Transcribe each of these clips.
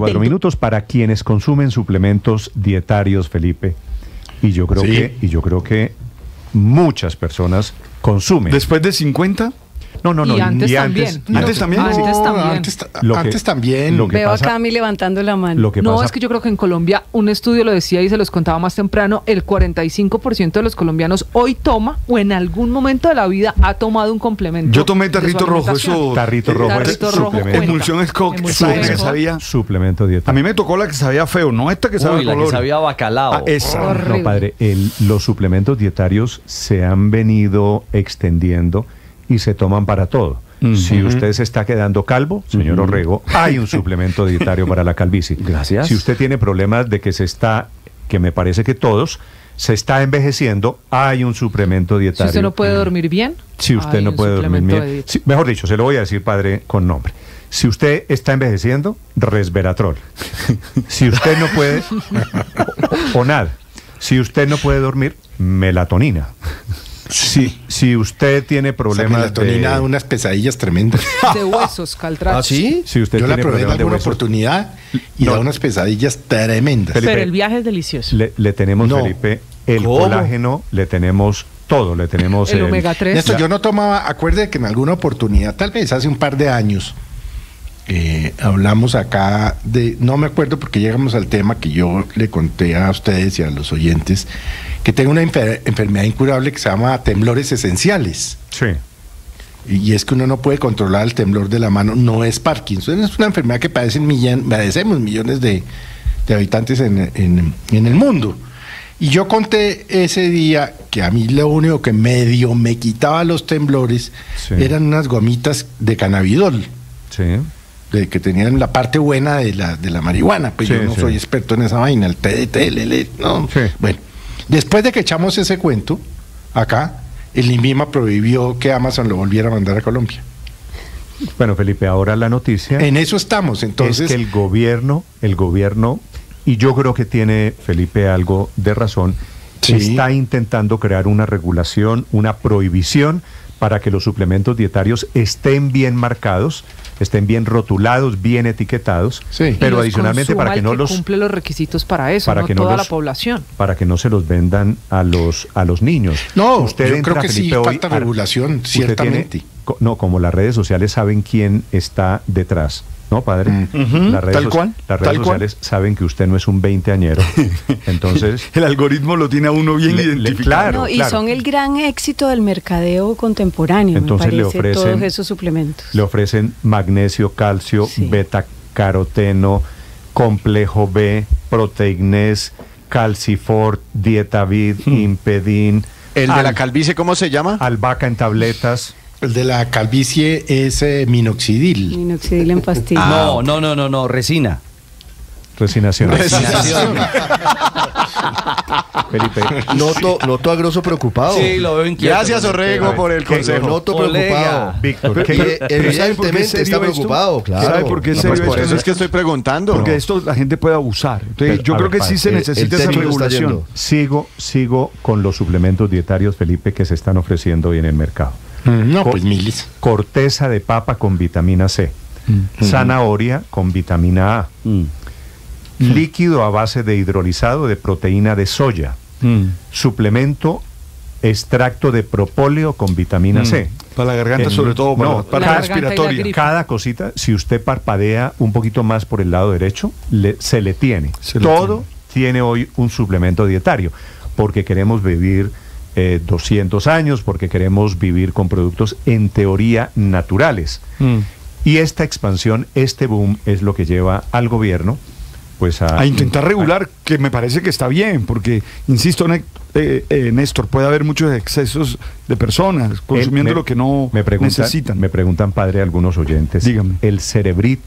4 minutos para quienes consumen suplementos dietarios, Felipe. Y yo creo que muchas personas consumen. ¿Después de 50? No. Y Antes también. ¿Antes también? Antes también. Veo a Cami levantando la mano. No, es que yo creo que en Colombia, un estudio lo decía y se los contaba más temprano, el 45% de los colombianos hoy toma o en algún momento de la vida ha tomado un complemento. Yo tomé tarrito rojo, eso. Tarrito rojo es suplemento. Emulsión Scott, me sabía. Suplemento dietario. A mí me tocó la que sabía feo, no esta que sabía la color. que sabía bacalao. Esa. No, padre, los suplementos dietarios se han venido extendiendo y se toman para todo. Si usted se está quedando calvo, señor Orrego, hay un suplemento dietario para la calvicie. Gracias. Si usted tiene problemas de que me parece que todos, se está envejeciendo, hay un suplemento dietario. Si usted no puede dormir bien, si usted no puede dormir bien. Mejor dicho, se lo voy a decir, padre, con nombre. Si usted está envejeciendo, resveratrol. Si usted no puede, o nada. Si usted no puede dormir, melatonina. Si usted tiene problemas la melatonina da unas pesadillas tremendas. De huesos, Caltrate. ¿Ah, sí? Si usted Yo la tiene probé en problemas de alguna huesos, oportunidad y da unas pesadillas tremendas. Felipe, Pero el viaje es delicioso. Le tenemos, Felipe, el colágeno, le tenemos todo, le tenemos el omega 3. Esto yo no tomaba, acuerde que en alguna oportunidad, tal vez hace un par de años, hablamos acá de, no me acuerdo porque llegamos al tema que yo le conté a ustedes y a los oyentes, que tengo una enfermedad incurable que se llama temblores esenciales. Sí. Y es que uno no puede controlar el temblor de la mano, no es Parkinson, es una enfermedad que padecemos millones de habitantes en el mundo. Y yo conté ese día que a mí lo único que medio me quitaba los temblores eran unas gomitas de cannabidol. Sí. Que tenían la parte buena de la marihuana, pues yo no soy experto en esa vaina, el TDT, no. Sí. Bueno, después de que echamos ese cuento, acá, el INVIMA prohibió que Amazon lo volviera a mandar a Colombia. Bueno, Felipe, ahora la noticia... En eso estamos, entonces... Es que el gobierno, y yo creo que tiene, Felipe, algo de razón, está intentando crear una regulación, una prohibición para que los suplementos dietarios estén bien marcados, estén bien rotulados, bien etiquetados, pero adicionalmente para que no los cumple los requisitos para eso, para no que toda la población, para que no se los vendan a los niños. No, usted yo creo que Felipe, sí falta regulación, ciertamente. Como las redes sociales saben quién está detrás. ¿No, padre? Las redes sociales saben que usted no es un veinteañero. Entonces... el algoritmo lo tiene a uno bien identificado. Y son el gran éxito del mercadeo contemporáneo, entonces, me parece, todos esos suplementos. Le ofrecen magnesio, calcio, beta-caroteno, complejo B, proteínés, calcifort, dietavid, impedin. ¿El de la calvicie cómo se llama? Albahaca en tabletas. El de la calvicie es minoxidil. Minoxidil en pastillas. No, resina. Resinación. Felipe, noto a Grosso preocupado. Sí, lo veo inquieto. Gracias, Orrego, por el consejo. Noto preocupado. Víctor, evidentemente está preocupado, claro. ¿Sabe por qué serio por eso es que estoy preguntando. Porque esto la gente puede abusar. Entonces, yo creo que sí se necesita esa regulación. Sigo con los suplementos dietarios, Felipe, que se están ofreciendo hoy en el mercado. Pues miles. Corteza de papa con vitamina C. Zanahoria con vitamina A. Líquido a base de hidrolizado de proteína de soya. Suplemento extracto de propóleo con vitamina C. Para la garganta, sobre todo, para la respiratoria. Cada cosita, si usted parpadea un poquito más por el lado derecho, se le tiene. Todo tiene hoy un suplemento dietario, porque queremos vivir 200 años, porque queremos vivir con productos en teoría naturales. Y esta expansión, este boom, es lo que lleva al gobierno pues a intentar regular, que me parece que está bien, porque, insisto, Néstor, puede haber muchos excesos de personas consumiendo lo que no necesitan. Me preguntan, padre, algunos oyentes. Dígame. El Cerebrit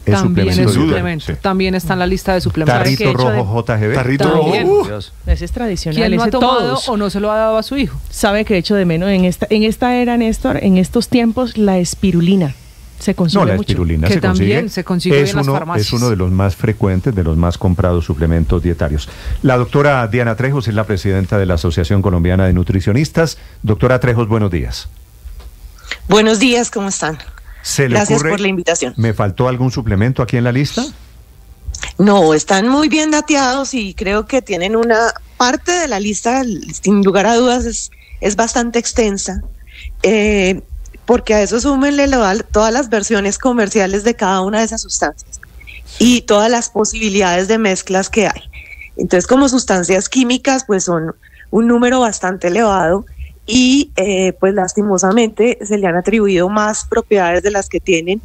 también es suplemento. Sí. También está en la lista de suplementos. Tarrito rojo JGB. Tarrito rojo. Ese es tradicional. ¿Quién lo ha tomado o no se lo ha dado a su hijo? Sabe que echo de menos en esta era, Néstor, en estos tiempos, la espirulina. Se consume la mucho. espirulina que también se consigue en las farmacias. Es uno de los más frecuentes, de los más comprados suplementos dietarios. La doctora Diana Trejos es la presidenta de la Asociación Colombiana de Nutricionistas. Doctora Trejos, buenos días. Buenos días, ¿cómo están? ¿Se le Gracias ocurre, por la invitación. ¿Me faltó algún suplemento aquí en la lista? No, están muy bien dateados y creo que tienen una parte de la lista, sin lugar a dudas, es bastante extensa, porque a eso súmenle todas las versiones comerciales de cada una de esas sustancias y todas las posibilidades de mezclas que hay. Entonces, como sustancias químicas, pues son un número bastante elevado y pues lastimosamente se le han atribuido más propiedades de las que tienen.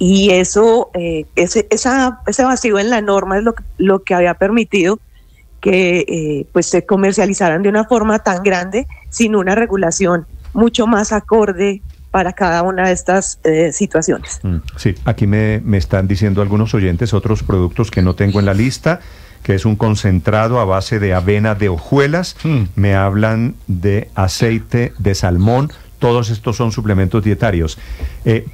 Y eso, ese vacío en la norma es lo que había permitido que pues se comercializaran de una forma tan grande sin una regulación mucho más acorde para cada una de estas situaciones. Sí, aquí me están diciendo algunos oyentes otros productos que no tengo en la lista, que es un concentrado a base de avena de hojuelas. Me hablan de aceite de salmón. Todos estos son suplementos dietarios.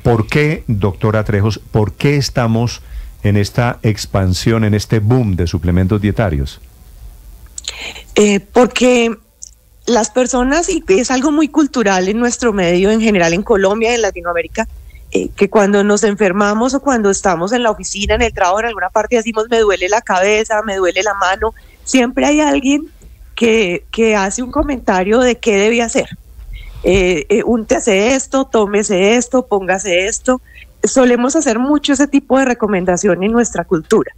¿Por qué, doctora Trejos, por qué estamos en esta expansión, en este boom de suplementos dietarios? Porque las personas, y es algo muy cultural en nuestro medio, en general en Colombia y en Latinoamérica, que cuando nos enfermamos o cuando estamos en la oficina, en el trabajo, en alguna parte, decimos me duele la cabeza, me duele la mano, siempre hay alguien que hace un comentario de qué debe hacer. Úntese esto, tómese esto, póngase esto. Solemos hacer mucho ese tipo de recomendación en nuestra cultura.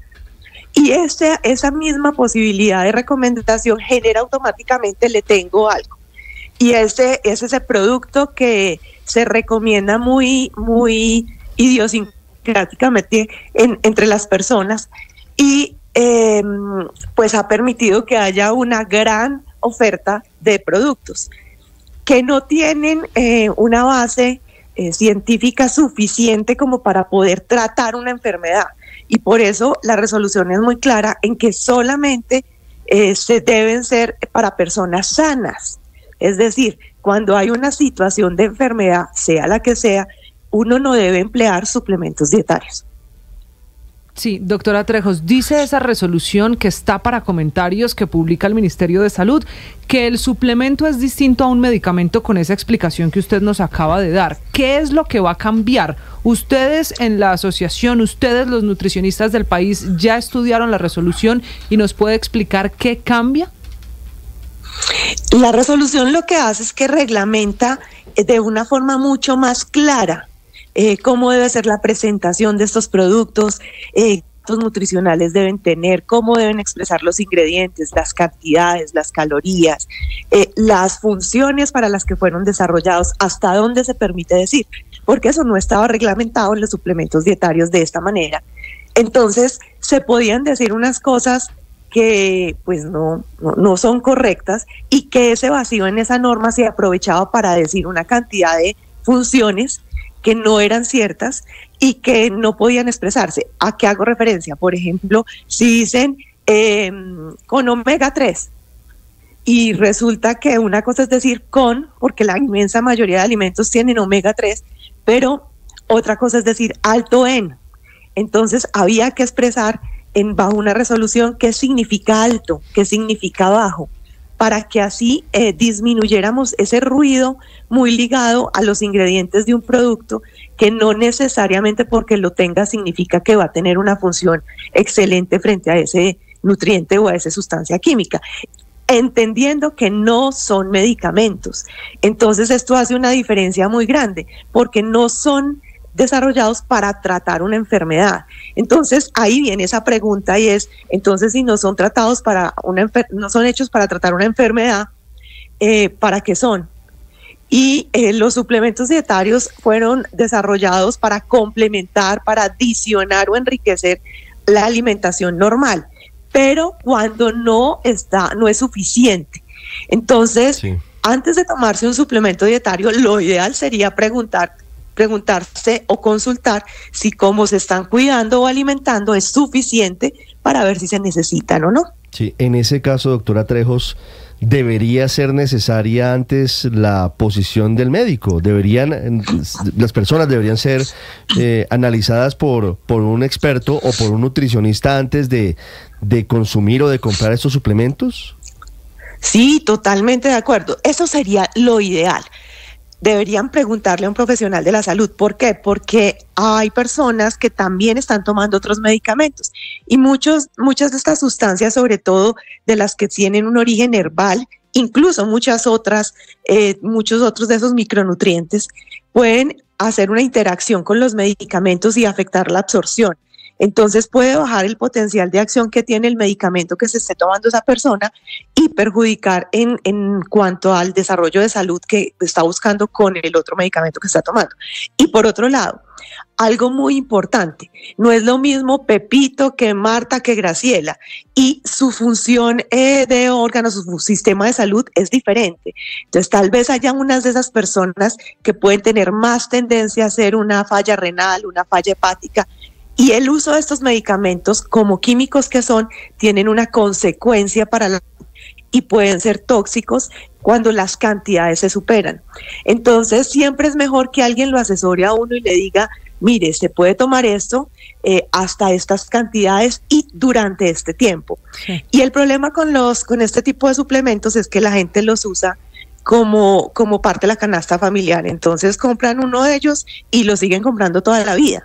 Y esa misma posibilidad de recomendación genera automáticamente le tengo algo. Y ese es ese producto que se recomienda muy, muy idiosincráticamente entre las personas y pues ha permitido que haya una gran oferta de productos que no tienen una base científica suficiente como para poder tratar una enfermedad. Y por eso la resolución es muy clara en que solamente se deben ser para personas sanas. Es decir, cuando hay una situación de enfermedad, sea la que sea, uno no debe emplear suplementos dietarios. Sí, doctora Trejos, dice esa resolución que está para comentarios que publica el Ministerio de Salud, que el suplemento es distinto a un medicamento con esa explicación que usted nos acaba de dar. ¿Qué es lo que va a cambiar? Ustedes en la asociación, ustedes los nutricionistas del país, ¿ya estudiaron la resolución y nos puede explicar qué cambia? La resolución lo que hace es que reglamenta de una forma mucho más clara cómo debe ser la presentación de estos productos, cuántos nutricionales deben tener, cómo deben expresar los ingredientes, las cantidades, las calorías, las funciones para las que fueron desarrollados, hasta dónde se permite decir, porque eso no estaba reglamentado en los suplementos dietarios de esta manera. Entonces, se podían decir unas cosas que pues no son correctas y que ese vacío en esa norma se aprovechaba para decir una cantidad de funciones que no eran ciertas y que no podían expresarse. ¿A qué hago referencia? Por ejemplo, si dicen con omega 3 y resulta que una cosa es decir con, porque la inmensa mayoría de alimentos tienen omega 3, pero otra cosa es decir alto en. Entonces había que expresar bajo una resolución qué significa alto, qué significa bajo, para que así disminuyéramos ese ruido muy ligado a los ingredientes de un producto que no necesariamente porque lo tenga significa que va a tener una función excelente frente a ese nutriente o a esa sustancia química, entendiendo que no son medicamentos. Entonces esto hace una diferencia muy grande porque no son desarrollados para tratar una enfermedad. Entonces ahí viene esa pregunta y es, entonces si no son tratados para no son hechos para tratar una enfermedad, ¿para qué son? Y los suplementos dietarios fueron desarrollados para complementar, para adicionar o enriquecer la alimentación normal, pero cuando no es suficiente. Entonces, sí, antes de tomarse un suplemento dietario, lo ideal sería preguntarse o consultar si cómo se están cuidando o alimentando es suficiente para ver si se necesitan o no. Sí, en ese caso, doctora Trejos, ¿debería ser necesaria antes la posición del médico? Las personas deberían ser analizadas por un experto o por un nutricionista antes de consumir o de comprar estos suplementos? Sí, totalmente de acuerdo. Eso sería lo ideal. deberían preguntarle a un profesional de la salud. ¿Por qué? Porque hay personas que también están tomando otros medicamentos y muchas de estas sustancias, sobre todo de las que tienen un origen herbal, incluso muchos otros de esos micronutrientes, pueden hacer una interacción con los medicamentos y afectar la absorción. Entonces puede bajar el potencial de acción que tiene el medicamento que se esté tomando esa persona y perjudicar en cuanto al desarrollo de salud que está buscando con el otro medicamento que está tomando. Y por otro lado, algo muy importante, no es lo mismo Pepito que Marta que Graciela, y su función de órganos, su sistema de salud es diferente. Entonces tal vez haya unas de esas personas que pueden tener más tendencia a hacer una falla renal, una falla hepática, y el uso de estos medicamentos, como químicos que son, tienen una consecuencia para la salud y pueden ser tóxicos cuando las cantidades se superan. Entonces siempre es mejor que alguien lo asesore a uno y le diga, mire, se puede tomar esto hasta estas cantidades y durante este tiempo. Sí. Y el problema con este tipo de suplementos es que la gente los usa como parte de la canasta familiar. Entonces compran uno de ellos y lo siguen comprando toda la vida.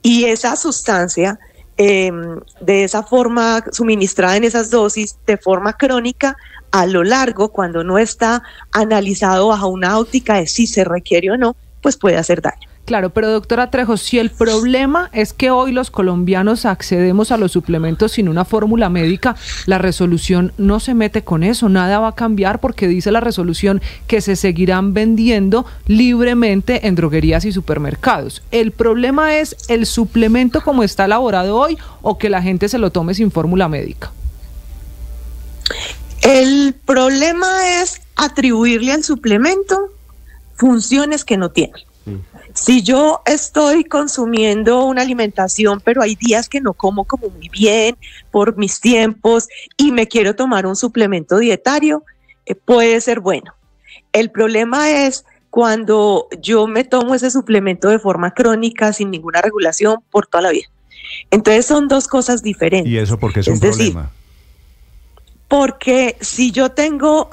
Y esa sustancia, de esa forma suministrada en esas dosis, de forma crónica, a lo largo, cuando no está analizado bajo una óptica de si se requiere o no, pues puede hacer daño. Claro, pero doctora Trejos, si el problema es que hoy los colombianos accedemos a los suplementos sin una fórmula médica, la resolución no se mete con eso, nada va a cambiar porque dice la resolución que se seguirán vendiendo libremente en droguerías y supermercados. ¿El problema es el suplemento como está elaborado hoy o que la gente se lo tome sin fórmula médica? El problema es atribuirle al suplemento funciones que no tiene. Si yo estoy consumiendo una alimentación, pero hay días que no como muy bien por mis tiempos y me quiero tomar un suplemento dietario, puede ser bueno. El problema es cuando yo me tomo ese suplemento de forma crónica, sin ninguna regulación, por toda la vida. Entonces son dos cosas diferentes. ¿Y eso por qué es un problema? Porque si yo tengo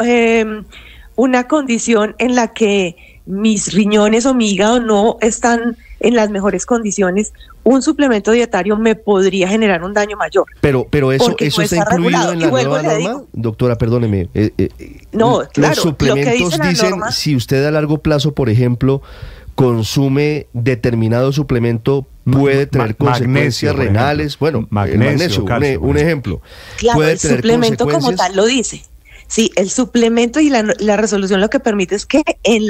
una condición en la que mis riñones o mi hígado no están en las mejores condiciones, un suplemento dietario me podría generar un daño mayor. Pero eso no está incluido en la nueva norma, doctora, perdóneme. No, claro. Los suplementos dicen, norma, si usted a largo plazo, por ejemplo, consume determinado suplemento, puede tener consecuencias renales. Bueno, magnesio, calcio, un ejemplo. Claro, puede el suplemento como tal lo dice. Sí, el suplemento y la resolución lo que permite es que en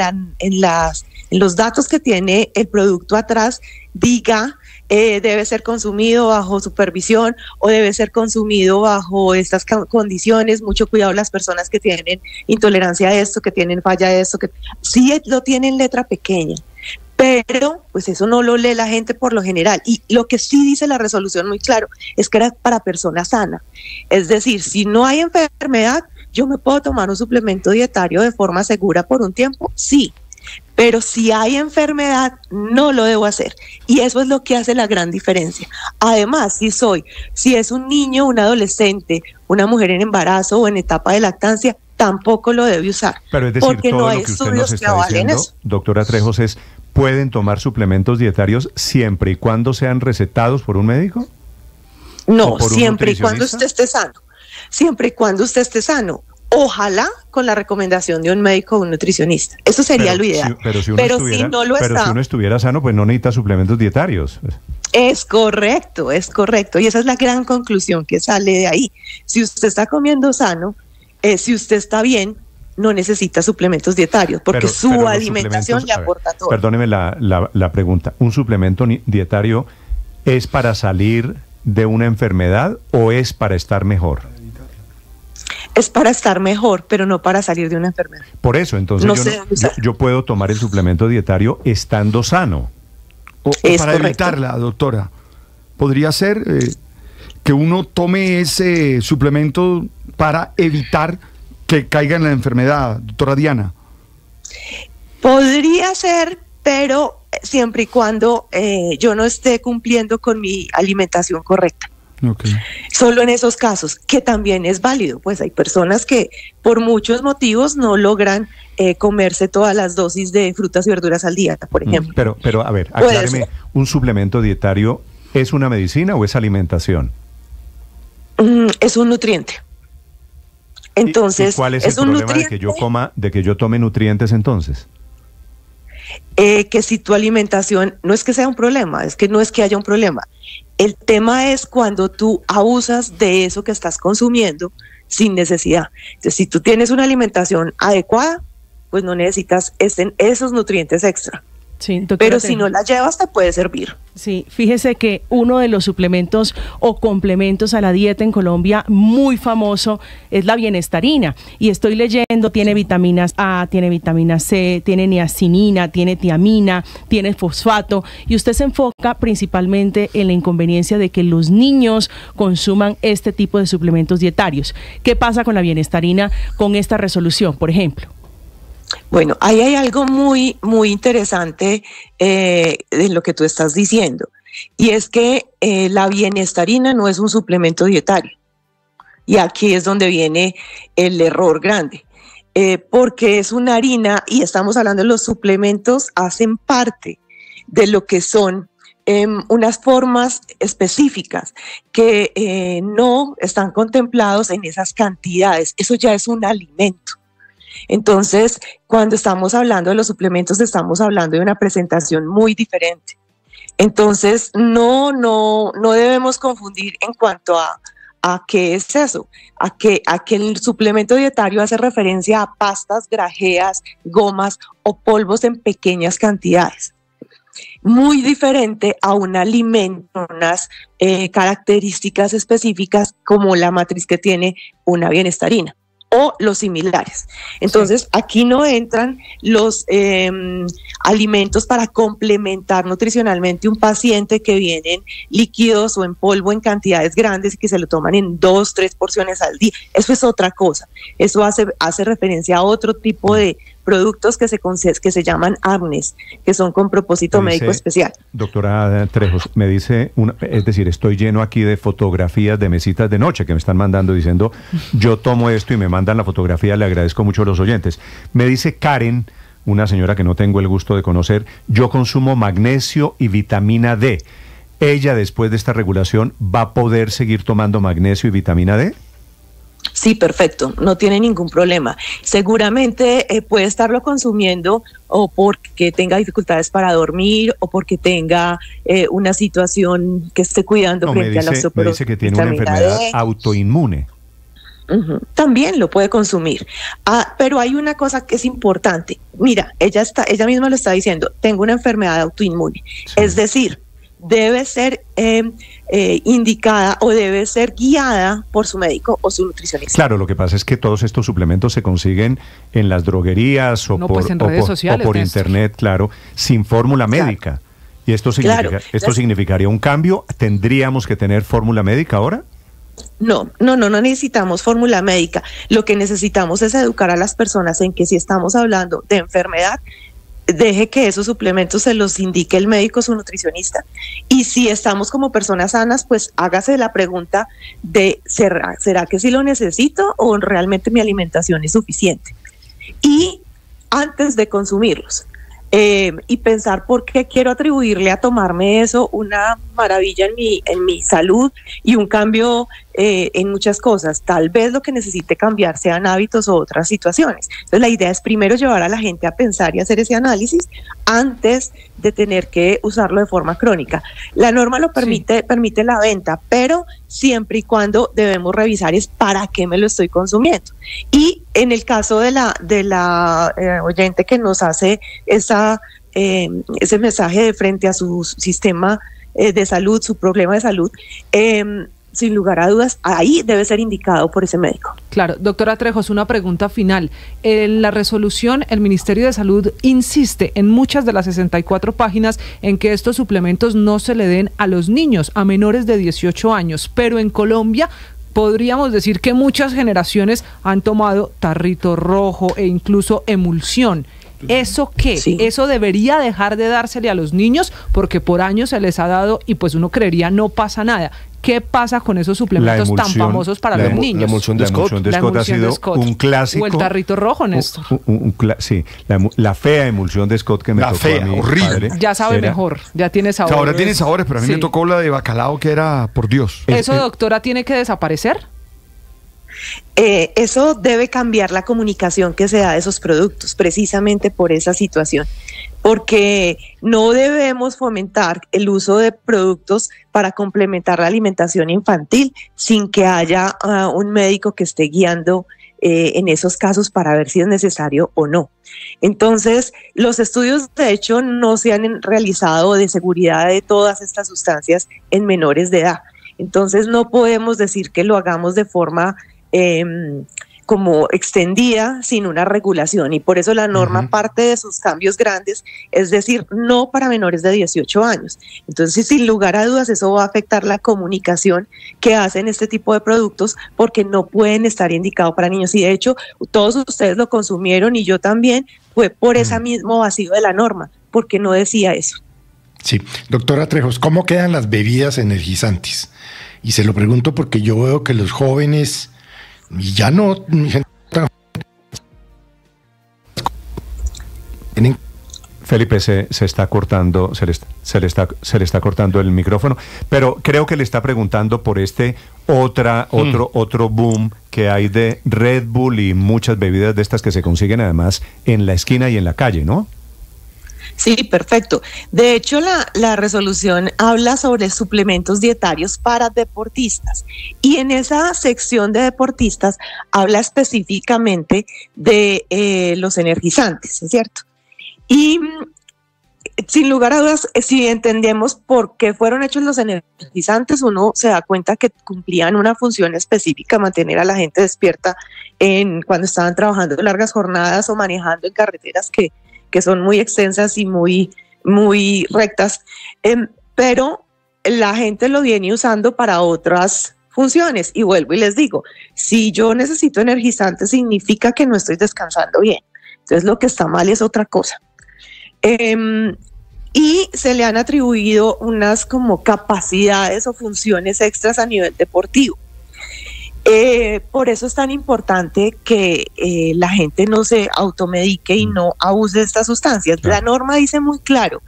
los datos que tiene el producto atrás diga debe ser consumido bajo supervisión o debe ser consumido bajo estas condiciones. Mucho cuidado las personas que tienen intolerancia a esto, que tienen falla a esto, que sí lo tienen letra pequeña. Pero pues eso no lo lee la gente por lo general. Y lo que sí dice la resolución muy claro es que era para personas sanas. Es decir, si no hay enfermedad, ¿yo me puedo tomar un suplemento dietario de forma segura por un tiempo? Sí, pero si hay enfermedad, no lo debo hacer. Y eso es lo que hace la gran diferencia. Además, si es un niño, un adolescente, una mujer en embarazo o en etapa de lactancia, tampoco lo debe usar. Pero es decir, porque todo no lo hay que usted estudios nos está diciendo, doctora Trejos, es ¿pueden tomar suplementos dietarios siempre y cuando sean recetados por un médico? No, siempre y cuando usted esté sano. Siempre y cuando usted esté sano. Ojalá con la recomendación de un médico o un nutricionista. Eso sería lo ideal. Si uno estuviera sano, pues no necesita suplementos dietarios. Es correcto. Y esa es la gran conclusión que sale de ahí. Si usted está comiendo sano, si usted está bien, no necesita suplementos dietarios, porque su alimentación le aporta todo. Perdóneme la pregunta. ¿Un suplemento dietario es para salir de una enfermedad o es para estar mejor? Es para estar mejor, pero no para salir de una enfermedad. Por eso, entonces yo puedo tomar el suplemento dietario estando sano. O para evitarla, doctora. ¿Podría ser que uno tome ese suplemento para evitar que caiga en la enfermedad, doctora Diana? Podría ser, pero siempre y cuando yo no esté cumpliendo con mi alimentación correcta. Okay. Solo en esos casos, que también es válido, pues hay personas que por muchos motivos no logran comerse todas las dosis de frutas y verduras al día, por ejemplo. Pero a ver, acláreme, ¿un suplemento dietario es una medicina o es alimentación? Es un nutriente. Entonces, ¿Y cuál es el problema de que yo tome nutrientes entonces? Que si tu alimentación, no es que sea un problema, es que no es que haya un problema. El tema es cuando tú abusas de eso que estás consumiendo sin necesidad. Entonces, si tú tienes una alimentación adecuada, pues no necesitas esos nutrientes extra. Sí, doctora, pero si no la llevas, te puede servir. Sí, fíjese que uno de los suplementos o complementos a la dieta en Colombia muy famoso es la bienestarina. Y estoy leyendo, tiene vitaminas A, tiene vitamina C, tiene niacinina, tiene tiamina, tiene fosfato. Y usted se enfoca principalmente en la inconveniencia de que los niños consuman este tipo de suplementos dietarios. ¿Qué pasa con la bienestarina con esta resolución, por ejemplo? Bueno, ahí hay algo muy, muy interesante en lo que tú estás diciendo, y es que la bienestarina no es un suplemento dietario, y aquí es donde viene el error grande, porque es una harina, y estamos hablando de los suplementos, hacen parte de lo que son unas formas específicas que no están contemplados en esas cantidades. Eso ya es un alimento. Entonces, cuando estamos hablando de los suplementos, estamos hablando de una presentación muy diferente. Entonces, no debemos confundir en cuanto a qué es eso, a que el suplemento dietario hace referencia a pastas, grajeas, gomas o polvos en pequeñas cantidades. Muy diferente a un alimento, unas características específicas como la matriz que tiene una bienestarina o los similares. Entonces, aquí no entran los alimentos para complementar nutricionalmente un paciente que vienen líquidos o en polvo en cantidades grandes y que se lo toman en 2, 3 porciones al día. Eso es otra cosa. Eso hace referencia a otro tipo de productos que se llaman ARNES, que son con propósito médico especial. Doctora Trejos, me dice, es decir, estoy lleno aquí de fotografías de mesitas de noche que me están mandando diciendo, yo tomo esto, y me mandan la fotografía, le agradezco mucho a los oyentes. Me dice Karen, una señora que no tengo el gusto de conocer, yo consumo magnesio y vitamina D. ¿Ella, después de esta regulación, va a poder seguir tomando magnesio y vitamina D? Sí, perfecto, no tiene ningún problema. Seguramente puede estarlo consumiendo o porque tenga dificultades para dormir o porque tenga una situación que esté cuidando frente a la osteoporosis. Me dice que tiene una enfermedad autoinmune. También lo puede consumir. Pero hay una cosa que es importante. Mira, ella misma lo está diciendo, tengo una enfermedad autoinmune. Sí. Es decir, debe ser indicada o debe ser guiada por su médico o su nutricionista. Claro, lo que pasa es que todos estos suplementos se consiguen en las droguerías o por internet, claro, sin fórmula médica. ¿Y esto significaría un cambio? ¿Tendríamos que tener fórmula médica ahora? No necesitamos fórmula médica. Lo que necesitamos es educar a las personas en que si estamos hablando de enfermedad, deje que esos suplementos se los indique el médico, su nutricionista. Y si estamos como personas sanas, pues hágase la pregunta de ¿será que sí lo necesito o realmente mi alimentación es suficiente? Y antes de consumirlos, y pensar por qué quiero atribuirle a tomarme eso una maravilla en mi salud y un cambio en muchas cosas. Tal vez lo que necesite cambiar sean hábitos o otras situaciones. Entonces la idea es primero llevar a la gente a pensar y hacer ese análisis antes de tener que usarlo de forma crónica. La norma lo permite la venta, pero siempre y cuando debemos revisar es para qué me lo estoy consumiendo. Y en el caso de la oyente que nos hace ese mensaje de frente a su sistema de salud, su problema de salud, sin lugar a dudas, ahí debe ser indicado por ese médico. Claro, doctora Trejos, una pregunta final. En la resolución, el Ministerio de Salud insiste en muchas de las 64 páginas en que estos suplementos no se le den a los niños, a menores de 18 años, pero en Colombia podríamos decir que muchas generaciones han tomado tarrito rojo e incluso emulsión. ¿Eso qué? Sí. ¿Eso debería dejar de dársele a los niños? Porque por años se les ha dado y pues uno creería no pasa nada. ¿Qué pasa con esos suplementos tan famosos para los niños? La emulsión de Scott. La emulsión de Scott ha sido un clásico. O el tarrito rojo, Néstor. Sí, la fea emulsión de Scott que me tocó a mí. Horrible. Ya sabe mejor, ya tiene sabores. Ahora tiene sabores, pero a mí me tocó la de bacalao que era, por Dios. ¿Eso, doctora, tiene que desaparecer? Eso debe cambiar la comunicación que se da de esos productos, precisamente por esa situación, porque no debemos fomentar el uso de productos para complementar la alimentación infantil sin que haya un médico que esté guiando en esos casos para ver si es necesario o no. Entonces, los estudios de hecho no se han realizado de seguridad de todas estas sustancias en menores de edad. Entonces, no podemos decir que lo hagamos de forma como extendida sin una regulación, y por eso la norma parte de sus cambios grandes, es decir, no para menores de 18 años. Entonces, sin lugar a dudas, eso va a afectar la comunicación que hacen este tipo de productos, porque no pueden estar indicados para niños, y de hecho todos ustedes lo consumieron y yo también, fue por ese mismo vacío de la norma, porque no decía eso. Sí, doctora Trejos, ¿cómo quedan las bebidas energizantes? Y se lo pregunto porque yo veo que los jóvenes, y ya no, Felipe, se está cortando, se le está cortando el micrófono, pero creo que le está preguntando por otro boom que hay de Red Bull y muchas bebidas de estas que se consiguen además en la esquina y en la calle, ¿no? Sí, perfecto. De hecho, la resolución habla sobre suplementos dietarios para deportistas, y en esa sección de deportistas habla específicamente de los energizantes, ¿es cierto? Y sin lugar a dudas, si entendemos por qué fueron hechos los energizantes, uno se da cuenta que cumplían una función específica, mantener a la gente despierta cuando estaban trabajando largas jornadas o manejando en carreteras que son muy extensas y muy rectas, pero la gente lo viene usando para otras funciones, y vuelvo y les digo, si yo necesito energizante significa que no estoy descansando bien, entonces lo que está mal es otra cosa. Y se le han atribuido unas como capacidades o funciones extras a nivel deportivo. Por eso es tan importante que la gente no se automedique y no abuse de estas sustancias. La norma dice muy claro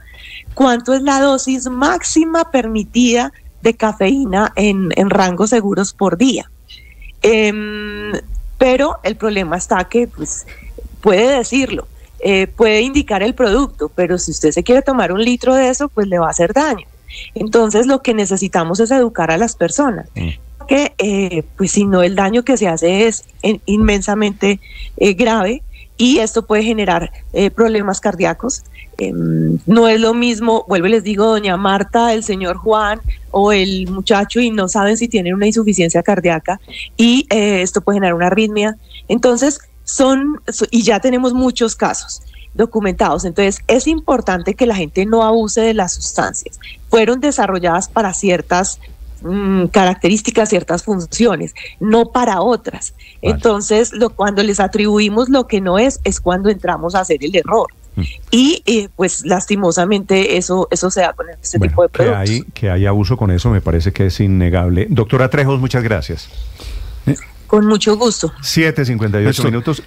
cuánto es la dosis máxima permitida de cafeína en rangos seguros por día. Pero el problema está que pues, puede decirlo, puede indicar el producto, pero si usted se quiere tomar 1 litro de eso, pues le va a hacer daño. Entonces lo que necesitamos es educar a las personas. Que pues si no, el daño que se hace es inmensamente grave, y esto puede generar problemas cardíacos. No es lo mismo, vuelvo y les digo, doña Marta, el señor Juan o el muchacho, y no saben si tienen una insuficiencia cardíaca, y esto puede generar una arritmia. Entonces y ya tenemos muchos casos documentados. Entonces es importante que la gente no abuse de las sustancias. Fueron desarrolladas para ciertas características, ciertas funciones, no para otras. Vale. Entonces, cuando les atribuimos lo que no es cuando entramos a hacer el error. Y pues lastimosamente eso se da con este tipo de productos. Que hay abuso con eso me parece que es innegable. Doctora Trejos, muchas gracias. Con mucho gusto. 7:58 minutos.